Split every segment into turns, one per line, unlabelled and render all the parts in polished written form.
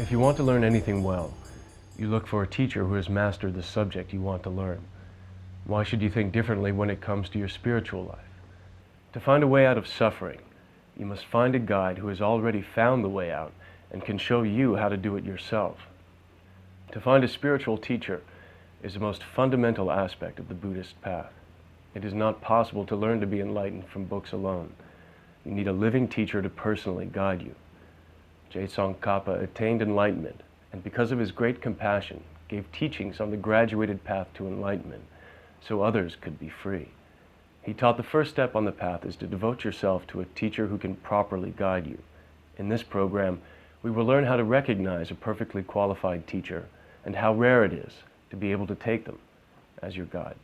If you want to learn anything well, you look for a teacher who has mastered the subject you want to learn. Why should you think differently when it comes to your spiritual life? To find a way out of suffering, you must find a guide who has already found the way out and can show you how to do it yourself. To find a spiritual teacher is the most fundamental aspect of the Buddhist path. It is not possible to learn to be enlightened from books alone. You need a living teacher to personally guide you. Je Tsongkhapa attained enlightenment, and because of his great compassion, gave teachings on the graduated path to enlightenment, so others could be free. He taught the first step on the path is to devote yourself to a teacher who can properly guide you. In this program, we will learn how to recognize a perfectly qualified teacher and how rare it is to be able to take them as your guide.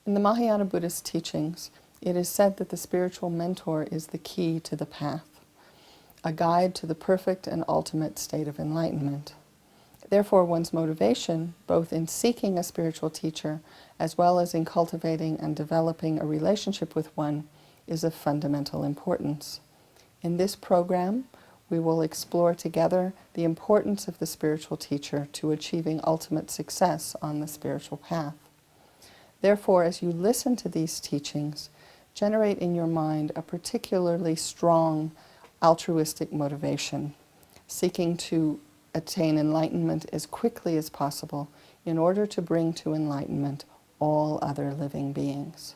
In the Mahayana Buddhist teachings, it is said that the spiritual mentor is the key to the path, a guide to the perfect and ultimate state of enlightenment. Therefore, one's motivation, both in seeking a spiritual teacher as well as in cultivating and developing a relationship with one, is of fundamental importance. In this program, we will explore together the importance of the spiritual teacher to achieving ultimate success on the spiritual path. Therefore, as you listen to these teachings, generate in your mind a particularly strong altruistic motivation, seeking to attain enlightenment as quickly as possible in order to bring to enlightenment all other living beings.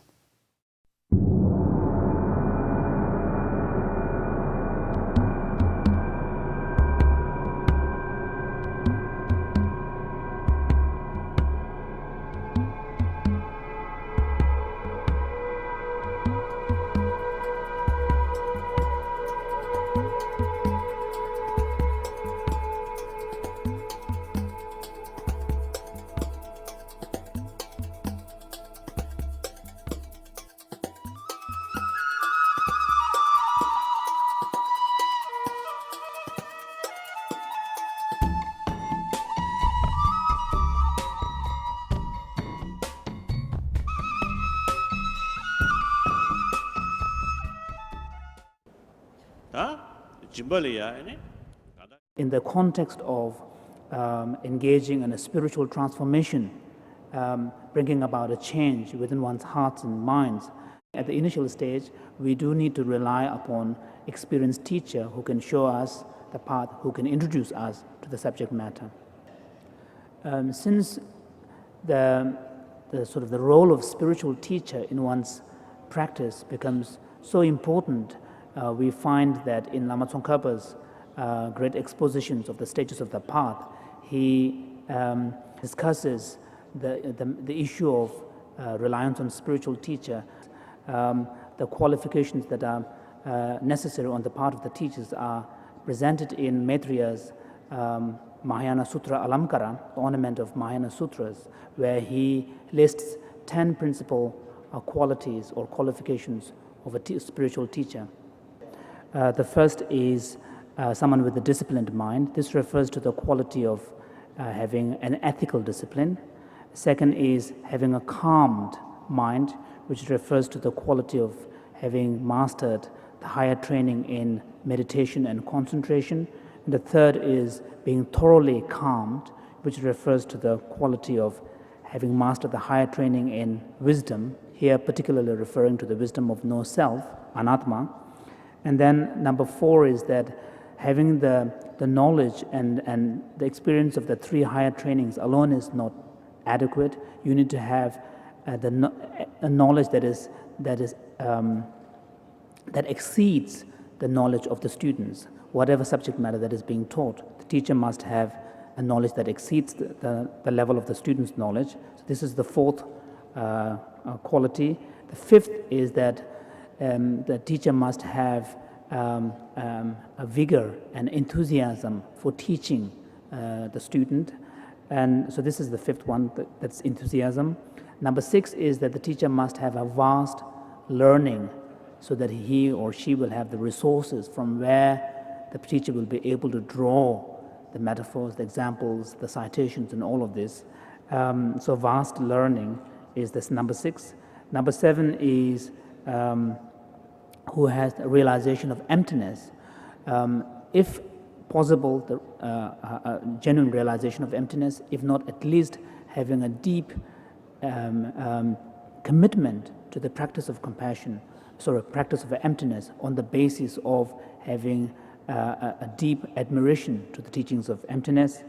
In the context of engaging in a spiritual transformation, bringing about a change within one's hearts and minds, at the initial stage, we do need to rely upon experienced teacher who can show us the path, who can introduce us to the subject matter. Since the role of spiritual teacher in one's practice becomes so important, we find that in Lama Tsongkhapa's great expositions of the stages of the path, he discusses the issue of reliance on spiritual teacher. The qualifications that are necessary on the part of the teachers are presented in Maitriya's Mahayana Sutra Alamkara, the ornament of Mahayana Sutras, where he lists 10 principal qualities or qualifications of a spiritual teacher. The first is someone with a disciplined mind. This refers to the quality of having an ethical discipline. Second is having a calmed mind, which refers to the quality of having mastered the higher training in meditation and concentration. And the third is being thoroughly calmed, which refers to the quality of having mastered the higher training in wisdom, here particularly referring to the wisdom of no self, anatma. And then number 4 is that having the knowledge and the experience of the 3 higher trainings alone is not adequate. You need to have a knowledge that exceeds the knowledge of the students. Whatever subject matter that is being taught, the teacher must have a knowledge that exceeds the level of the student's knowledge. So this is the 4th quality. The 5th is that the teacher must have a vigor and enthusiasm for teaching the student. And so this is the 5th one, that's enthusiasm. Number 6 is that the teacher must have a vast learning so that he or she will have the resources from where the teacher will be able to draw the metaphors, the examples, the citations, and all of this. So vast learning is this number 6. Number 7 is who has a realization of emptiness. If possible, the genuine realization of emptiness, if not at least having a deep commitment to the practice of compassion, practice of emptiness on the basis of having a deep admiration to the teachings of emptiness.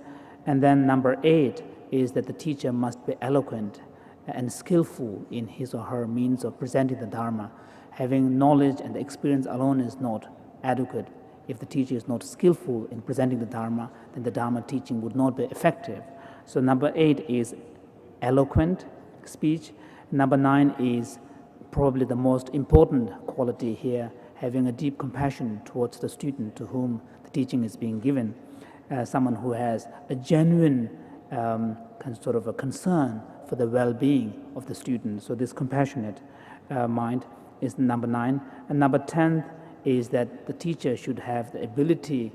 And then number 8 is that the teacher must be eloquent and skillful in his or her means of presenting the Dharma. Having knowledge and experience alone is not adequate. If the teacher is not skillful in presenting the Dharma, then the Dharma teaching would not be effective. So number 8 is eloquent speech. Number 9 is probably the most important quality here, having a deep compassion towards the student to whom the teaching is being given. Someone who has a genuine sort of a concern for the well-being of the student. So this compassionate mind is number 9. And number 10 is that the teacher should have the ability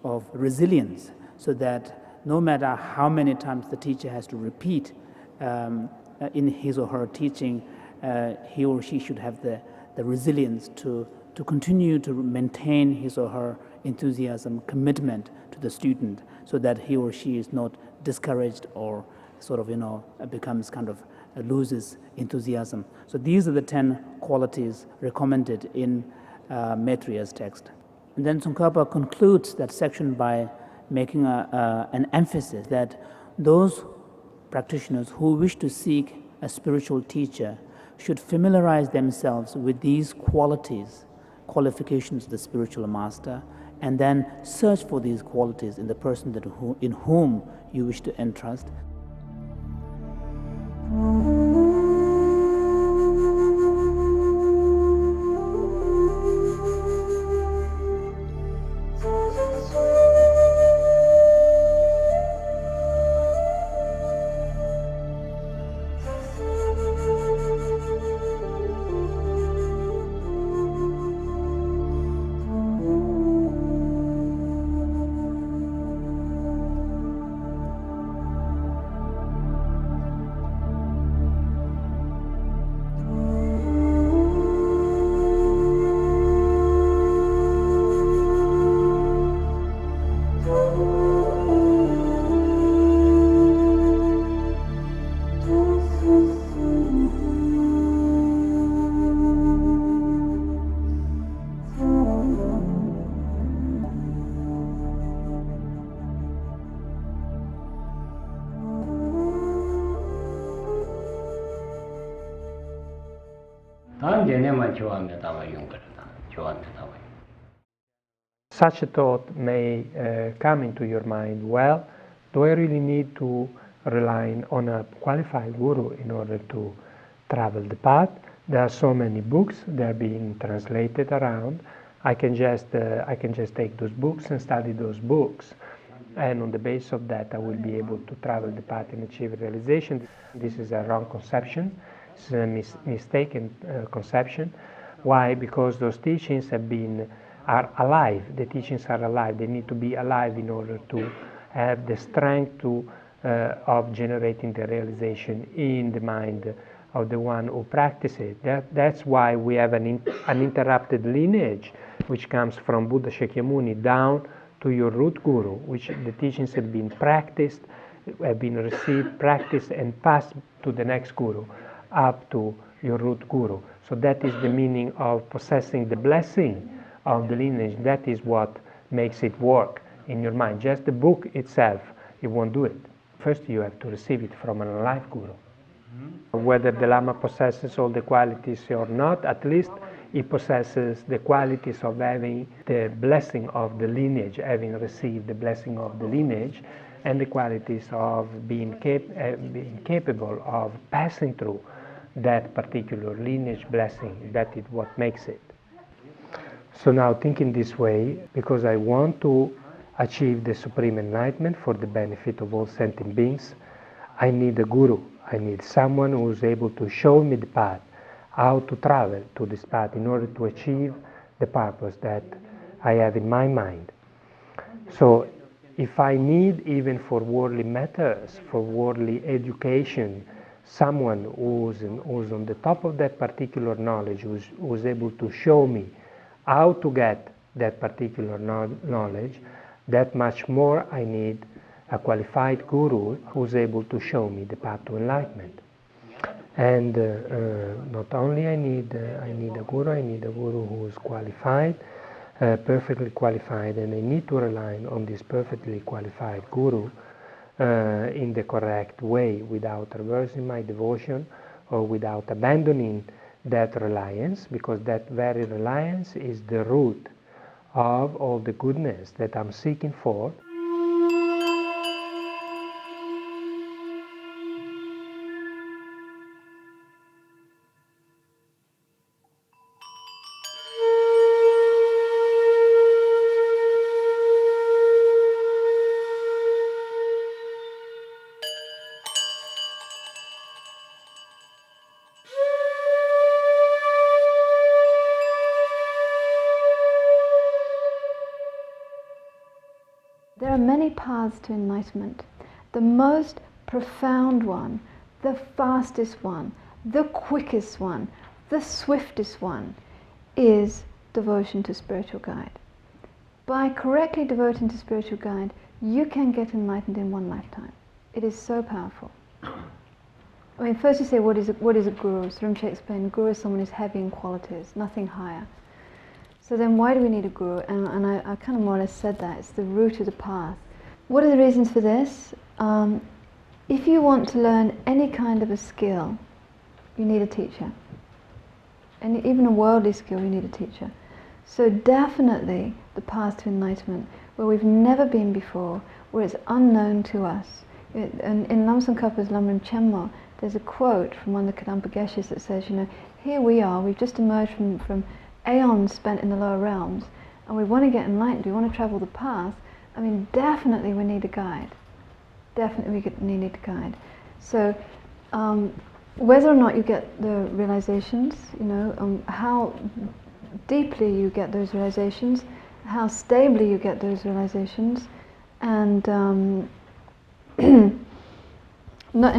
of resilience, so that no matter how many times the teacher has to repeat in his or her teaching, he or she should have the resilience to continue to maintain his or her enthusiasm, commitment to the student, so that he or she is not discouraged or sort of, becomes kind of loses enthusiasm. So these are the 10 qualities recommended in Maitriya's text. And then Tsongkhapa concludes that section by making an emphasis that those practitioners who wish to seek a spiritual teacher should familiarize themselves with these qualifications of the spiritual master, and then search for these qualities in the person in whom you wish to entrust.
Such a thought may come into your mind, well, do I really need to rely on a qualified guru in order to travel the path? There are so many books, they're being translated around. I can just take those books and study those books. And on the basis of that, I will be able to travel the path and achieve realization. This is a wrong conception. It's a mistaken conception. Why? Because those teachings are alive. The teachings are alive. They need to be alive in order to have the strength of generating the realization in the mind of the one who practices it. That's why we have an uninterrupted lineage, which comes from Buddha Shakyamuni down to your root guru, which the teachings have been practiced, have been received, practiced, and passed to the next guru, up to your root guru. So that is the meaning of possessing the blessing of the lineage. That is what makes it work in your mind. Just the book itself, it won't do it. First you have to receive it from an alive guru. Whether the Lama possesses all the qualities or not, at least he possesses the qualities of having the blessing of the lineage, having received the blessing of the lineage, and the qualities of being capable of passing through that particular lineage blessing. That is what makes it. So now thinking this way, because I want to achieve the supreme enlightenment for the benefit of all sentient beings, I need a guru. I need someone who is able to show me the path, how to travel to this path in order to achieve the purpose that I have in my mind. So if I need, even for worldly matters, for worldly education, someone who's on the top of that particular knowledge, who's able to show me how to get that particular knowledge, that much more I need a qualified guru who's able to show me the path to enlightenment. And not only I need a guru who is qualified, perfectly qualified, and I need to rely on this perfectly qualified guru in the correct way, without reversing my devotion or without abandoning that reliance, because that very reliance is the root of all the goodness that I'm seeking for.
There are many paths to enlightenment. The most profound one, the fastest one, the quickest one, the swiftest one is devotion to spiritual guide. By correctly devoting to spiritual guide, you can get enlightened in one lifetime. It is so powerful. I mean, first you say, what is a guru? Rinpoche explained, guru is someone who's heavy in qualities, nothing higher. So then why do we need a guru? And I kind of more or less said that. It's the root of the path. What are the reasons for this? If you want to learn any kind of a skill, you need a teacher. And even a worldly skill, you need a teacher. So definitely the path to enlightenment, where we've never been before, where it's unknown to us. In Lama Tsongkhapa's Lamrim Chenmo, there's a quote from one of the Kadampa Geshes that says, here we are, we've just emerged from aeons spent in the lower realms, and we want to get enlightened, we want to travel the path. I mean, definitely we need a guide. Definitely we need a guide. So, whether or not you get the realizations, how deeply you get those realizations, how stably you get those realizations, and in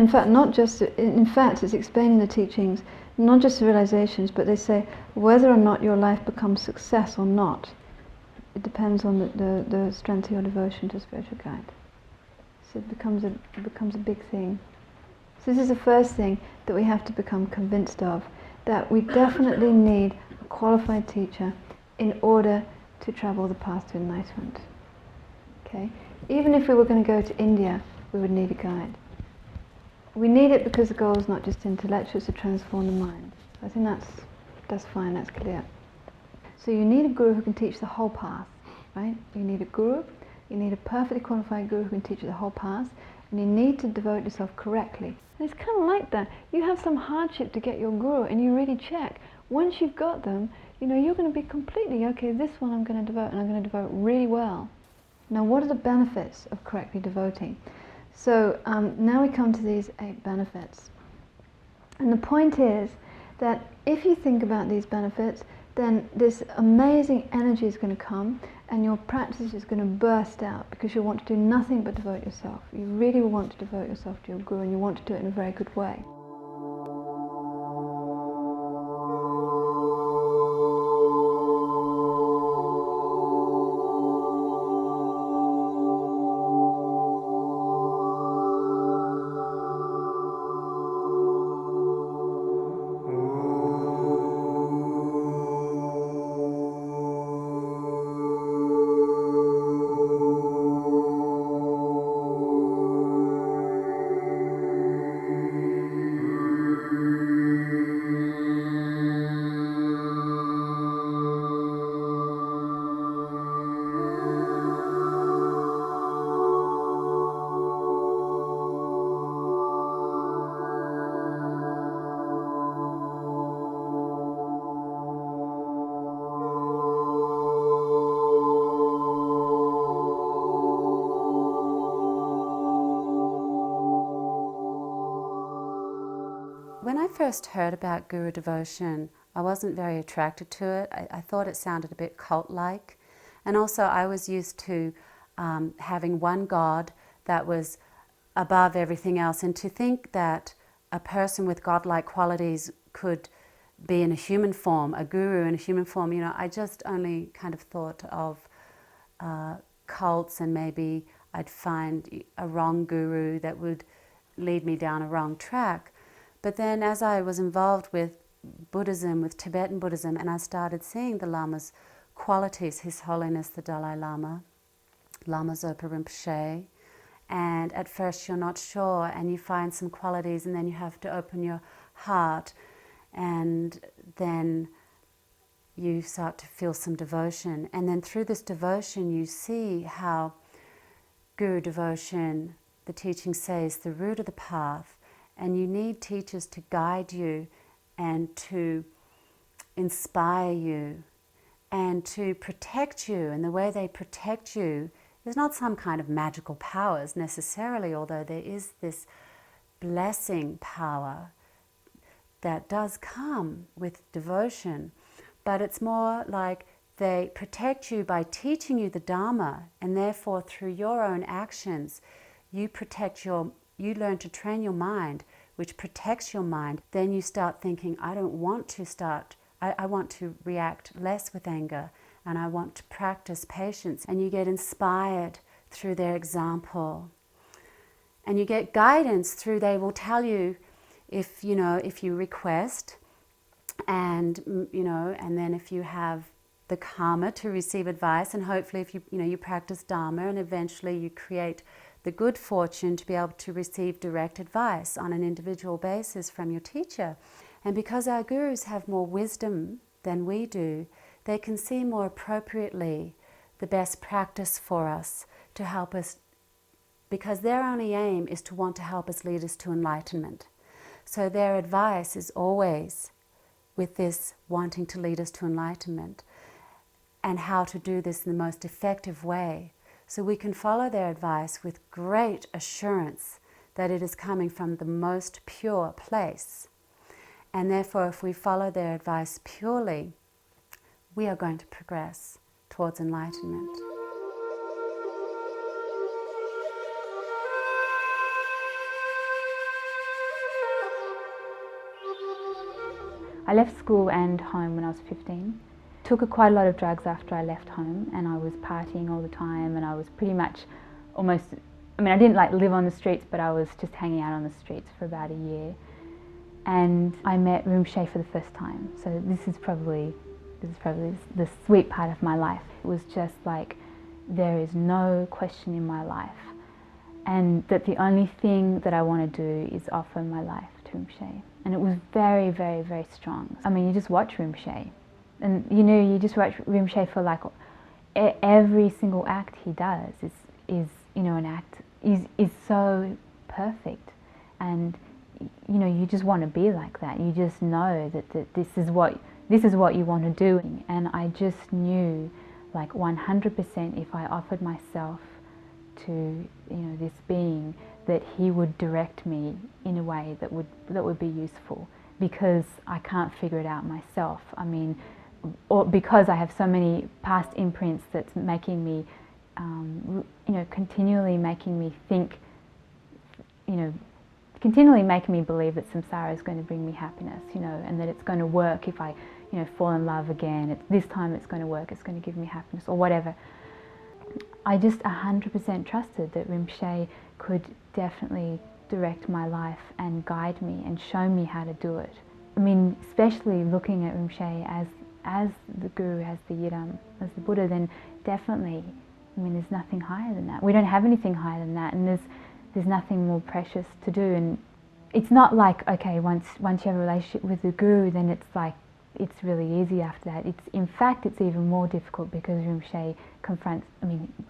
fact, it's explaining the teachings, not just the realizations, but they say whether or not your life becomes success or not, it depends on the strength of your devotion to spiritual guide. So it becomes a big thing. So this is the first thing that we have to become convinced of, that we definitely need a qualified teacher in order to travel the path to enlightenment. Okay? Even if we were going to go to India, we would need a guide. We need it because the goal is not just intellectual, it's to transform the mind. I think that's fine, that's clear. So you need a guru who can teach the whole path, right? You need a guru, you need a perfectly qualified guru who can teach you the whole path, and you need to devote yourself correctly. And it's kind of like that. You have some hardship to get your guru, and you really check. Once you've got them, you're going to be completely, okay, this one I'm going to devote, and I'm going to devote really well. Now, what are the benefits of correctly devoting? So now we come to these 8 benefits. And the point is that if you think about these benefits, then this amazing energy is going to come, and your practice is going to burst out, because you want to do nothing but devote yourself. You really want to devote yourself to your guru, and you want to do it in a very good way.
When I first heard about guru devotion, I wasn't very attracted to it. I thought it sounded a bit cult-like. And also I was used to having one God that was above everything else, and to think that a person with godlike qualities could be in a human form, a guru in a human form. You know, I just only kind of thought of cults, and maybe I'd find a wrong guru that would lead me down a wrong track. But then as I was involved with Buddhism, with Tibetan Buddhism, and I started seeing the Lama's qualities, His Holiness the Dalai Lama, Lama Zopa Rinpoche, and at first you're not sure, and you find some qualities, and then you have to open your heart, and then you start to feel some devotion. And then through this devotion you see how Guru devotion, the teaching says, the root of the path, and you need teachers to guide you and to inspire you and to protect you. And the way they protect you is not some kind of magical powers necessarily, although there is this blessing power that does come with devotion, but it's more like they protect you by teaching you the Dharma, and therefore through your own actions you learn to train your mind, which protects your mind. Then you start thinking, I want to react less with anger, and I want to practice patience. And you get inspired through their example. And you get guidance through, they will tell you if you request, and and then if you have the karma to receive advice, and hopefully if you practice Dharma, and eventually you create the good fortune to be able to receive direct advice on an individual basis from your teacher. And because our gurus have more wisdom than we do, they can see more appropriately the best practice for us to help us, because their only aim is to want to help us lead us to enlightenment. So their advice is always with this wanting to lead us to enlightenment, and how to do this in the most effective way. So we can follow their advice with great assurance that it is coming from the most pure place. And therefore, if we follow their advice purely, we are going to progress towards enlightenment.
I left school and home when I was 15. Took quite a lot of drugs after I left home, and I was partying all the time, and I was pretty much I didn't live on the streets, but I was just hanging out on the streets for about a year. And I met Rinpoche for the first time. So this is probably the sweet part of my life. It was just like, there is no question in my life, and that the only thing that I want to do is offer my life to Rinpoche. And it was very, very, very strong. You just watch Rinpoche, and you just watch Rinpoche for every single act he does is an act is so perfect, and you just want to be like that. You just know that this is what you want to do. And I just knew 100% if I offered myself to this being, that he would direct me in a way that would be useful, because I can't figure it out myself. Or because I have so many past imprints that's making me, continually making me think, continually making me believe that samsara is going to bring me happiness, and that it's going to work if I, fall in love again. This time it's going to work, it's going to give me happiness, or whatever. I just 100% trusted that Rinpoche could definitely direct my life and guide me and show me how to do it. Especially looking at Rinpoche as the Guru, as the Yidam, as the Buddha, then definitely, there's nothing higher than that. We don't have anything higher than that, and there's nothing more precious to do. And it's not like, okay, once you have a relationship with the Guru, then it's really easy after that. In fact, it's even more difficult, because Rinpoche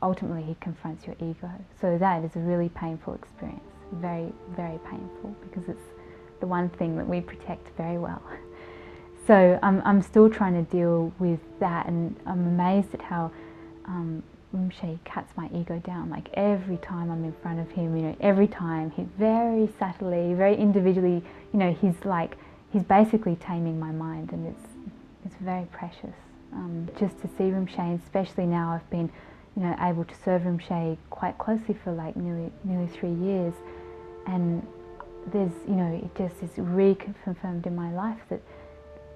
ultimately he confronts your ego. So that is a really painful experience, very, very painful, because it's the one thing that we protect very well. So I'm still trying to deal with that, and I'm amazed at how Rinpoche cuts my ego down. Every time I'm in front of him, every time, he very subtly, very individually, he's basically taming my mind, and it's very precious. Just to see Rinpoche, especially now I've been able to serve Rinpoche quite closely for like nearly 3 years, and there's, it just is reconfirmed in my life that,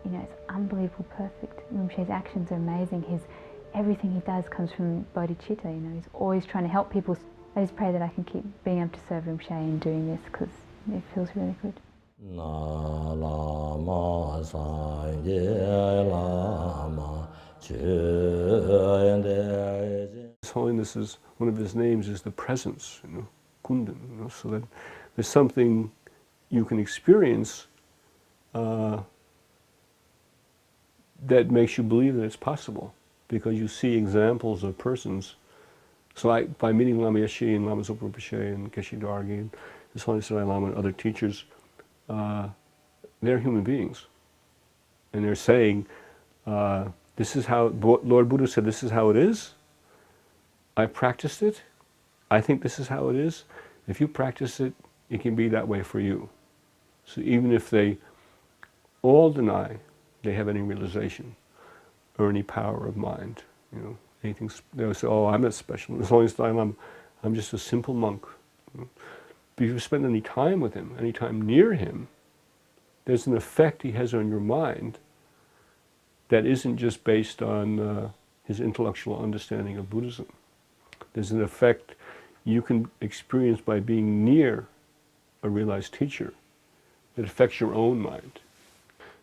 it's unbelievable, perfect. Rinpoche's actions are amazing. Everything he does comes from bodhicitta. He's always trying to help people. I just pray that I can keep being able to serve Rinpoche and doing this, because it feels really good.
His Holiness is, one of his names is the presence, Kundan, so that there's something you can experience that makes you believe that it's possible, because you see examples of persons. So by meeting Lama Yeshe and Lama Zopa Rinpoche and Geshe Dargi and His Holiness Dalai Lama and other teachers, they're human beings. And they're saying, this is how, Lord Buddha said, this is how it is. I practiced it. I think this is how it is. If you practice it, it can be that way for you. So even if they all deny they have any realization or any power of mind, anything, they'll say, oh, I'm not special. As long as I'm just a simple monk. But if you spend any time with him, any time near him, there's an effect he has on your mind that isn't just based on his intellectual understanding of Buddhism. There's an effect you can experience by being near a realized teacher that affects your own mind.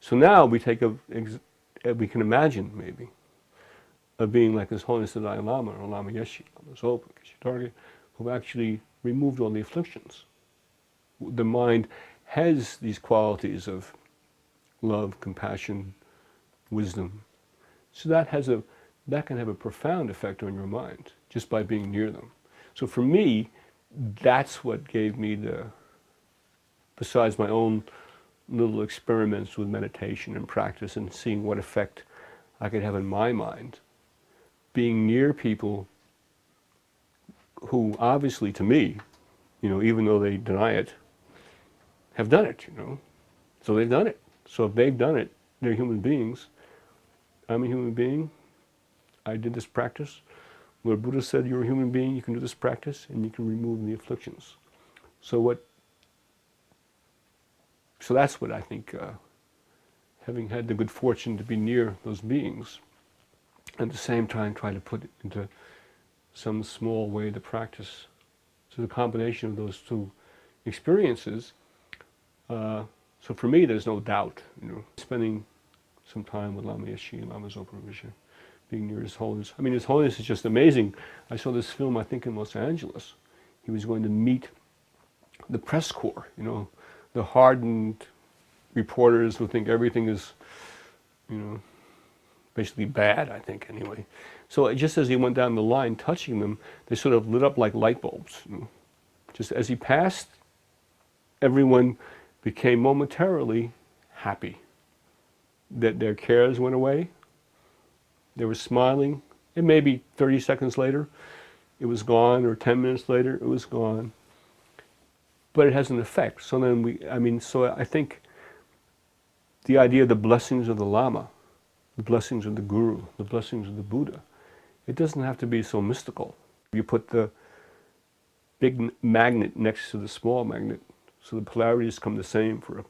So now we we can imagine maybe of being like His Holiness the Dalai Lama or Lama Yeshe, Lama Zopa, Geshe Dargi, who've actually removed all the afflictions. The mind has these qualities of love, compassion, wisdom. So that can have a profound effect on your mind just by being near them. So for me, that's what gave me besides my own little experiments with meditation and practice and seeing what effect I could have in my mind, being near people who obviously to me, even though they deny it, have done it, So they've done it. So if they've done it, they're human beings. I'm a human being. I did this practice. Lord Buddha said, you're a human being, you can do this practice, and you can remove the afflictions. So that's what I think, having had the good fortune to be near those beings, at the same time try to put it into some small way to practice. So the combination of those two experiences, so for me there's no doubt, spending some time with Lama Yeshe and Lama Zopa Rinpoche, being near His Holiness. I mean, His Holiness is just amazing. I saw this film, I think in Los Angeles. He was going to meet the press corps, the hardened reporters who think everything is, basically bad, I think, anyway. So just as he went down the line touching them, they sort of lit up like light bulbs. Just as he passed, everyone became momentarily happy that their cares went away. They were smiling, and maybe 30 seconds later, it was gone, or 10 minutes later, it was gone. But it has an effect. So then so I think the idea of the blessings of the Lama, the blessings of the Guru, the blessings of the Buddha, it doesn't have to be so mystical. You put the big magnet next to the small magnet, so the polarities come the same for a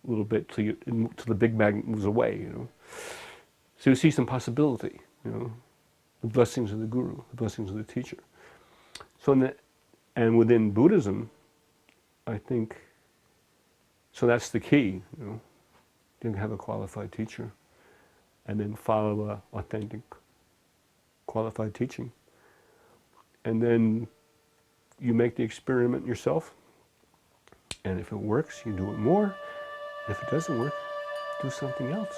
little bit till the big magnet moves away, So you see some possibility, the blessings of the Guru, the blessings of the teacher. And within Buddhism, I think, so that's the key, You can have a qualified teacher and then follow a authentic, qualified teaching. And then you make the experiment yourself, and if it works, you do it more. And if it doesn't work, do something else.